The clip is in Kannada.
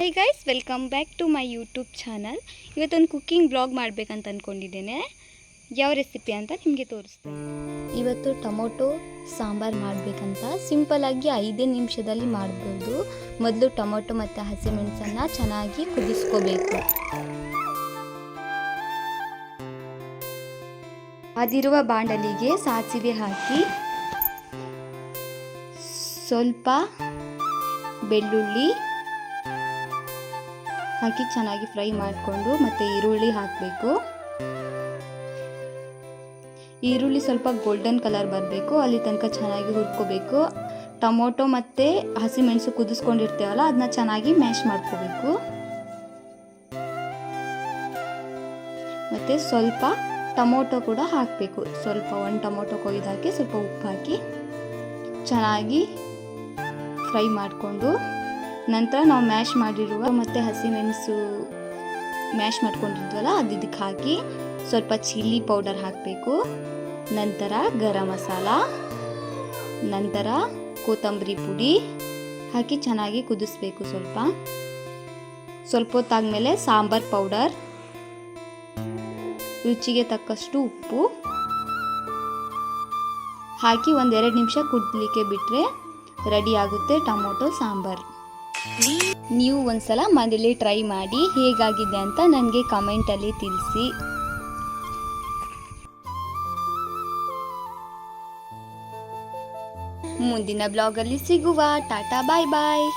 Hey guys, welcome back to my YouTube channel. ಇವತ್ತೊಂದು ಕುಕ್ಕಿಂಗ್ ಬ್ಲಾಗ್ ಮಾಡಬೇಕಂತ ಅಂದ್ಕೊಂಡಿದ್ದೇನೆ. ಯಾವ ರೆಸಿಪಿ ಅಂತ ನಿಮಗೆ ತೋರಿಸ್ತೇನೆ. ಇವತ್ತು ಟೊಮೊಟೊ ಸಾಂಬಾರು ಮಾಡಬೇಕಂತ ಸಿಂಪಲ್ಲಾಗಿ 5 ನಿಮಿಷದಲ್ಲಿ ಮಾಡ್ಬೋದು. ಮೊದಲು ಟೊಮೊಟೊ ಮತ್ತು ಹಸಿಮೆಣಸನ್ನು ಚೆನ್ನಾಗಿ ಕುದಿಸ್ಕೋಬೇಕು. ಅದಿರುವ ಬಾಣಲಿಗೆ ಸಾಸಿವೆ ಹಾಕಿ ಸ್ವಲ್ಪ ಬೆಳ್ಳುಳ್ಳಿ ಹಾಕಿ ಚೆನ್ನಾಗಿ ಫ್ರೈ ಮಾಡಿಕೊಂಡು ಮತ್ತೆ ಈರುಳ್ಳಿ ಹಾಕಬೇಕು. ಈರುಳ್ಳಿ ಸ್ವಲ್ಪ ಗೋಲ್ಡನ್ ಕಲರ್ ಬರಬೇಕು, ಅಲ್ಲಿ ತನಕ ಚೆನ್ನಾಗಿ ಹುರ್ಕೋಬೇಕು. ಟೊಮೊಟೊ ಮತ್ತು ಹಸಿಮೆಣಸು ಕುದಿಸ್ಕೊಂಡಿರ್ತೇವಲ್ಲ ಅದನ್ನ ಚೆನ್ನಾಗಿ ಮ್ಯಾಶ್ ಮಾಡ್ಕೋಬೇಕು. ಮತ್ತು ಸ್ವಲ್ಪ ಟೊಮೊಟೊ ಕೂಡ ಹಾಕಬೇಕು. ಸ್ವಲ್ಪ 1 ಟೊಮೊಟೊ ಕೊಯ್ದು ಹಾಕಿ ಸ್ವಲ್ಪ ಉಪ್ಪು ಹಾಕಿ ಚೆನ್ನಾಗಿ ಫ್ರೈ ಮಾಡಿಕೊಂಡು ನಂತರ ನಾವು ಮ್ಯಾಶ್ ಮಾಡಿರುವ ಮತ್ತು ಹಸಿಮೆಣಸು ಮ್ಯಾಶ್ ಮಾಡ್ಕೊಂಡಿದ್ವಲ್ಲ ಅದು ಇದಕ್ಕೆ ಹಾಕಿ ಸ್ವಲ್ಪ ಚಿಲ್ಲಿ ಪೌಡರ್ ಹಾಕಬೇಕು. ನಂತರ ಗರಂ ಮಸಾಲ, ನಂತರ ಕೊತ್ತಂಬರಿ ಪುಡಿ ಹಾಕಿ ಚೆನ್ನಾಗಿ ಕುದಿಸ್ಬೇಕು. ಸ್ವಲ್ಪ ಹೊತ್ತಾದ್ಮೇಲೆ ಸಾಂಬಾರ್ ಪೌಡರ್, ರುಚಿಗೆ ತಕ್ಕಷ್ಟು ಉಪ್ಪು ಹಾಕಿ 1-2 ನಿಮಿಷ ಕುದಿಲಿಕ್ಕೆ ಬಿಟ್ಟರೆ ರೆಡಿ ಆಗುತ್ತೆ ಟೊಮೊಟೊ ಸಾಂಬಾರ್. ನೀವು ಒಂದ್ಸಲ ಮನೇಲಿ ಟ್ರೈ ಮಾಡಿ ಹೇಗಾಗಿದೆ ಅಂತ ನನಗೆ ಕಮೆಂಟಲ್ಲಿ ತಿಳಿಸಿ. ಮುಂದಿನ ಬ್ಲಾಗಲ್ಲಿ ಸಿಗುವ. ಟಾಟಾ, ಬಾಯ್ ಬಾಯ್.